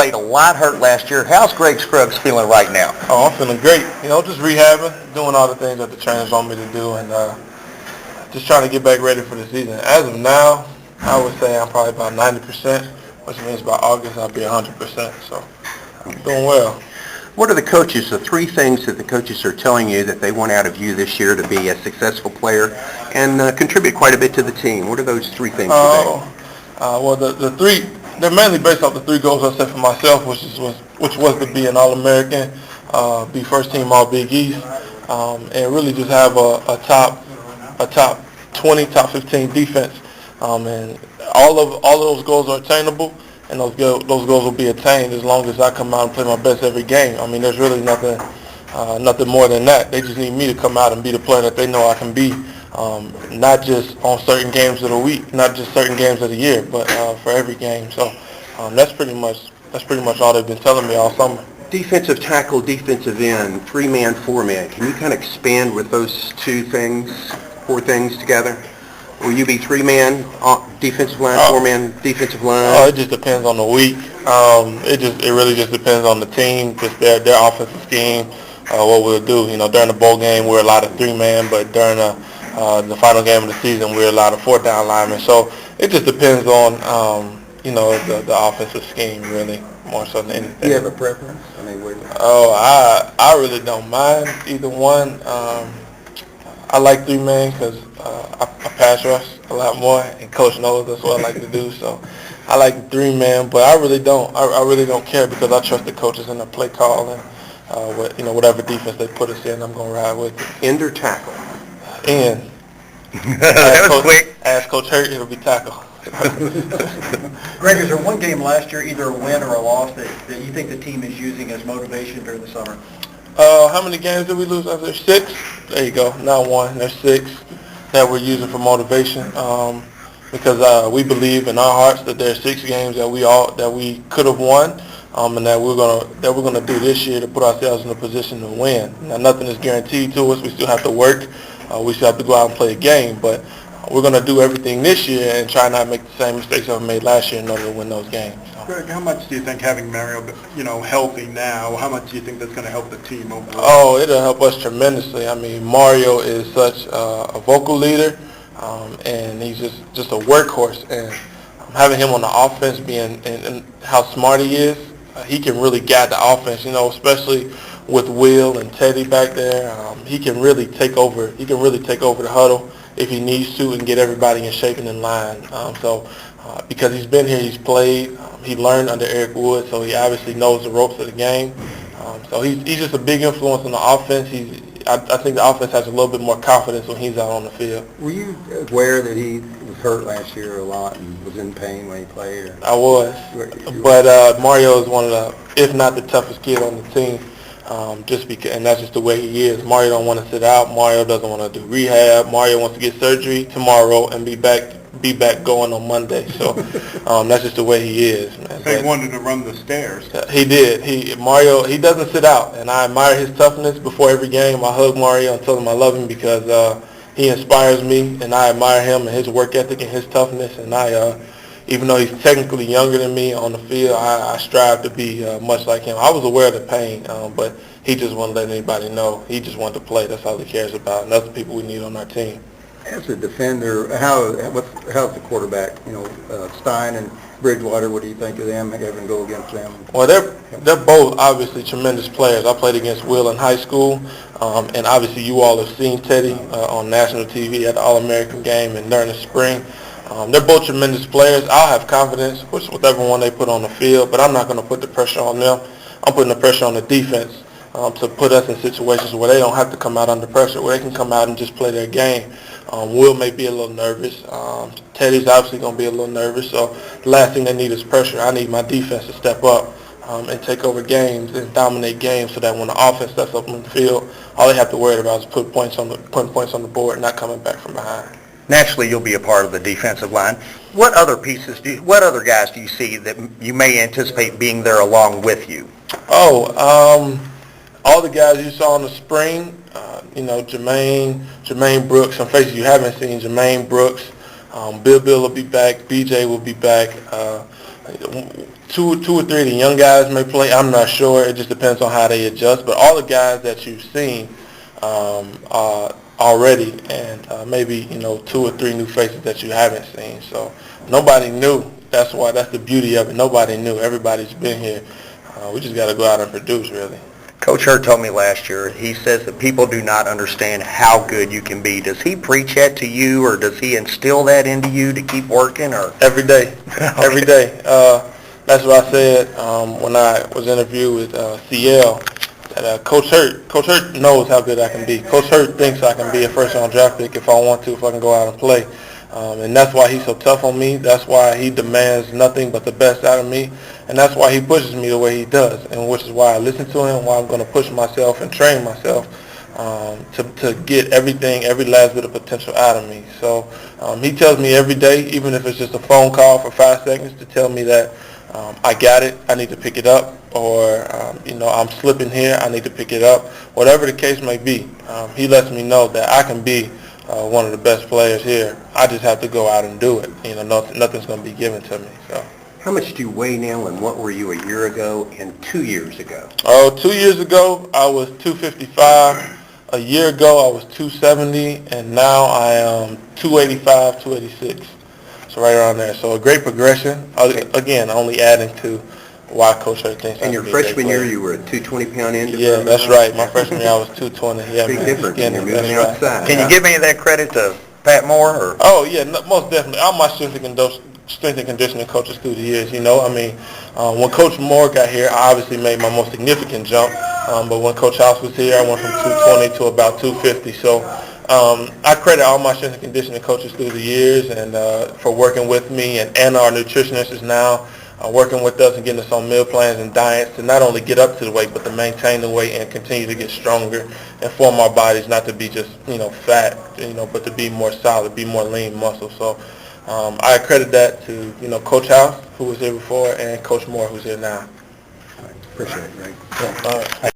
played a lot hurt last year. How's Greg Scruggs feeling right now? Oh, I'm feeling great. Just rehabbing, doing all the things that the trainers want me to do, and just trying to get back ready for the season. As of now, I would say I'm probably about 90%, which means by August I'll be 100%. So I'm doing well. What are the three things that the coaches are telling you that they want out of you this year to be a successful player and contribute quite a bit to the team? What are those three things today? Well, the three, they're mainly based off the three goals I set for myself, which was to be an All-American, be first team All-Big East, and really just have a top 20, top 15 defense. And all of those goals are attainable, and those goals will be attained as long as I come out and play my best every game. I mean, there's really nothing more than that. They just need me to come out and be the player that they know I can be, not just on certain games of the week, not just certain games of the year, but for every game. So that's pretty much all they've been telling me all summer. Defensive tackle, defensive end, 3-man, 4-man. Can you kind of expand with those four things together? Will you be 3-man defensive line, 4-man defensive line? Oh, it just depends on the week. It really just depends on the team, just their offensive scheme, what we'll do. During the bowl game we're a lot of 3-man, but during the final game of the season we're a lot of 4-down linemen. So it just depends on the offensive scheme really, more so than anything. Do you have a preference? I really don't mind either one. I like 3-man because I pass rush a lot more, and Coach knows that's what I like to do. So I like 3-man, but I really don't. I really don't care because I trust the coaches in the play call and whatever defense they put us in, I'm gonna ride with it. End or tackle? End. That was quick. Ask Coach Hurt, it'll be tackle. Greg, is there one game last year, either a win or a loss, that you think the team is using as motivation during the summer? How many games did we lose? I said 6. There you go. Not one. There's 6 that we're using for motivation. Because we believe in our hearts that there's 6 games that we could have won, and that we're gonna do this year to put ourselves in a position to win. Now, nothing is guaranteed to us. We still have to work. We still have to go out and play a game, but we're going to do everything this year and try not to make the same mistakes that we made last year in order to win those games. Greg, how much do you think having Mario, healthy now, how much do you think that's going to help the team overall? Oh, it'll help us tremendously. I mean, Mario is such a vocal leader, and he's just a workhorse. And having him on the offense, and how smart he is, he can really guide the offense. Especially with Will and Teddy back there, he can really take over. He can really take over the huddle if he needs to and get everybody in shape and in line. Because he's been here, he's played, he learned under Eric Wood, so he obviously knows the ropes of the game. So he's just a big influence on the offense. I think the offense has a little bit more confidence when he's out on the field. Were you aware that he was hurt last year a lot and was in pain when he played? I was, but Mario is one of the, if not the toughest kid on the team. Just because, and that's just the way he is. Mario don't want to sit out. Mario doesn't want to do rehab. Mario wants to get surgery tomorrow and be back going on Monday. So that's just the way he is, man. They wanted to run the stairs. He did. Mario doesn't sit out, and I admire his toughness. Before every game, I hug Mario and tell him I love him because he inspires me, and I admire him and his work ethic and his toughness. And even though he's technically younger than me on the field, I strive to be much like him. I was aware of the pain, but he just wouldn't let anybody know. He just wanted to play. That's all he cares about, and that's the people we need on our team. As a defender, how's the quarterback? Stein and Bridgewater. What do you think of them? Having to go against them? Well, they're both obviously tremendous players. I played against Will in high school, and obviously you all have seen Teddy on national TV at the All-American game and during the spring. They're both tremendous players. I'll have confidence with whichever one they put on the field, but I'm not going to put the pressure on them. I'm putting the pressure on the defense to put us in situations where they don't have to come out under pressure, where they can come out and just play their game. Will may be a little nervous. Teddy's obviously going to be a little nervous. So the last thing they need is pressure. I need my defense to step up and take over games and dominate games so that when the offense steps up on the field, all they have to worry about is putting points on the board and not coming back from behind. Naturally, you'll be a part of the defensive line. What other guys do you see that you may anticipate being there along with you? All the guys you saw in the spring, Jermaine Brooks, some faces you haven't seen, Jermaine Brooks, Bill will be back, BJ will be back, Two or three of the young guys may play. I'm not sure. It just depends on how they adjust. But all the guys that you've seen already, and maybe 2 or 3 new faces that you haven't seen. So nobody knew. That's the beauty of it. Nobody knew. Everybody's been here. We just got to go out and produce, really. Coach Hurt told me last year, he says that people do not understand how good you can be. Does he preach that to you, or does he instill that into you to keep working? Or Every day. Every day. That's what I said when I was interviewed with CL. That Coach Hurt knows how good I can be. Coach Hurt thinks I can be a first-round draft pick if I want to, if I can go out and play. And that's why he's so tough on me. That's why he demands nothing but the best out of me. And that's why he pushes me the way he does, and which is why I listen to him, why I'm going to push myself and train myself to get everything, every last bit of potential out of me. So he tells me every day, even if it's just a phone call for 5 seconds, to tell me that I got it, I need to pick it up, or I'm slipping here, I need to pick it up. Whatever the case may be, he lets me know that I can be one of the best players here. I just have to go out and do it. Nothing's going to be given to me. So. How much do you weigh now, and what were you a year ago and 2 years ago? 2 years ago, I was 255. A year ago, I was 270, and now I am 285, 286. So right around there. So a great progression. Again, only adding to why Coach Hurt thinks And your freshman year, you were a 220-pound end? Yeah, that's right. My freshman year, I was 220. Yeah, big difference. You're moving outside. can you give any of that credit to Pat Moore? Or? Oh, yeah, most definitely. All my strength and conditioning coaches through the years, when Coach Moore got here, I obviously made my most significant jump. But when Coach House was here, I went from 220 to about 250. So I credit all my strength and conditioning coaches through the years and for working with me, and our nutritionists is now working with us and getting us on meal plans and diets to not only get up to the weight, but to maintain the weight and continue to get stronger and form our bodies not to be just, fat, but to be more solid, be more lean muscle. So I credit that to, Coach House, who was here before, and Coach Moore, who's here now. Appreciate it, Greg. Yeah, all right.